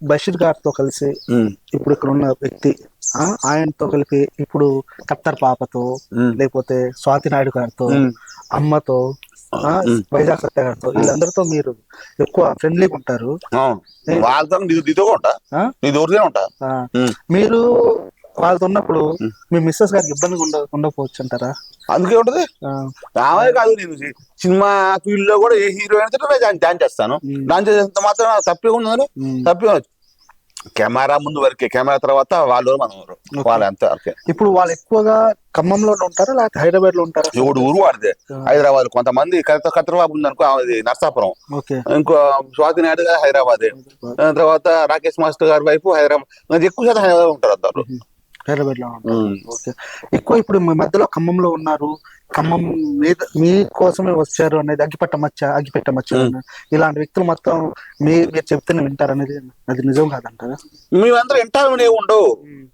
బషీర్ గారితో కలిసి ఇప్పుడు ఇక్కడ ఉన్న వ్యక్తి ఆయనతో కలిపి ఇప్పుడు కత్తర్ పాపతో లేకపోతే స్వాతి నాయుడు గారితో అమ్మతో వైజాగ్ సత్య గారితో వీళ్ళందరితో మీరు ఎక్కువ ఫ్రెండ్లీగా ఉంటారు. మీరు వాళ్ళతో ఉన్నప్పుడు మీ మిస్సెస్ గారికి ఇబ్బంది ఉండకపోవచ్చు అంటారా? అందుకే ఉంటది ఆమె కాదు, నేను సినిమా ఫీల్డ్ లో కూడా ఏ హీరోయిన్ డాన్స్ చేస్తాను. డాన్స్ చేసేంత మాత్రం తప్పే ఉన్నదని తప్పే. కెమెరా ముందు వరకే, కెమెరా తర్వాత వాళ్ళు మనం వాళ్ళు అంత వరకే. ఇప్పుడు వాళ్ళు ఎక్కువగా ఖమ్మంలో ఉంటారా లేకపోతే హైదరాబాద్ లో ఉంటారా? ఎవడు ఊరు వాడితే హైదరాబాద్. కొంతమంది కత్రబాబు ఉంది అనుకో, అది నర్సాపురం. ఇంకో స్వాతి నాయుడు గారు హైదరాబాద్. తర్వాత రాకేష్ మాస్టర్ గారి వైపు హైదరాబాద్. ఎక్కువ శాతం హైదరాబాద్ ఉంటారు అందరు, హైదరాబాద్ లో. ఓకే. ఎక్కువ ఇప్పుడు మీ మధ్యలో ఖమ్మంలో ఉన్నారు, ఖమ్మం మీద మీకోసమే వచ్చారు అనేది అగ్గిపెట్ట మచ్చ ఇలాంటి వ్యక్తులు మొత్తం మీరు చెప్తేనే వింటారనేది అది నిజం కాదంటారా? మేమందరూ వింటామని ఉండవు.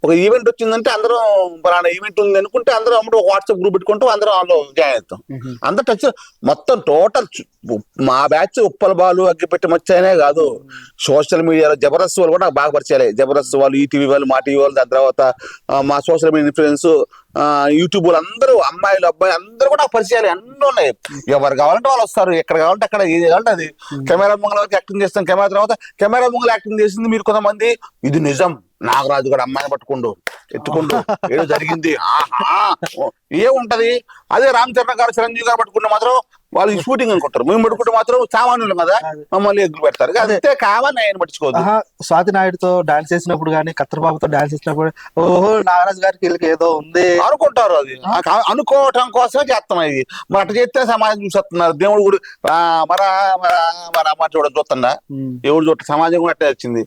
ఒక ఈవెంట్ వచ్చిందంటే అందరం పలానా ఈవెంట్ ఉంది అనుకుంటే అందరం అప్పుడు వాట్సాప్ గ్రూప్ పెట్టుకుంటాం, అందరం అందులో జాయిన్ అవుతాం. అందరు టచ్ మొత్తం టోటల్ మా బ్యాచ్ ఉప్పల బాలు అగ్గిపెట్టి మచ్చనే కాదు, సోషల్ మీడియాలో జబర్దస్త్ వాళ్ళు కూడా నాకు బాగా పరిచయాలే. జబర్దస్త్ వాళ్ళు, ఈటీవీ వాళ్ళు, మా టీవీ వాళ్ళు, దాని తర్వాత మా సోషల్ మీడియా ఇన్ఫ్లుయెన్స్, యూట్యూబ్ వాళ్ళు అందరూ, అమ్మాయిలు అబ్బాయి అందరూ కూడా పరిచయాలు అన్నీ ఉన్నాయి. ఎవరు కావాలంటే వాళ్ళు వస్తారు, ఎక్కడ కావాలంటే అక్కడ, ఏది కావాలంటే అది. కెమెరా ముంగల వరకు యాక్టింగ్ చేస్తాం, కెమెరా తర్వాత కెమెరా ముంగల యాక్టింగ్ చేసింది మీరు కొంతమంది. ఇది నిజం, నాగరాజు గారు అమ్మాయిని పట్టుకుండు ఎత్తుకుండు ఏదో జరిగింది ఏ ఉంటది. అదే రామ్ చరణ్ గారు, చిరంజీవి గారు పట్టుకుంటే మాత్రం వాళ్ళు షూటింగ్ అనుకుంటారు, మేము పట్టుకుంటే మాత్రం సామాన్యులు కదా మమ్మల్ని ఎగ్గులు పెడతారు. అంతే కావాలని ఆయన పట్టించుకోదు. స్వాతి నాయుడుతో డాన్స్ చేసినప్పుడు కానీ కత్రబాబుతో డాన్స్ చేసినప్పుడు ఓహో నాగరాజు గారికి వీళ్ళకి ఏదో ఉంది అనుకుంటారు. అది అనుకోవటం కోసమే చేస్తాం. ఇది మరి అట్లా చేస్తే సమాజం చూసేస్తున్నారు. దేవుడు కూడా మరా మరా మరా మాట చూడ చూస్తున్నా, ఎవడు చూడ సమాజం కూడా అట్టే వచ్చింది.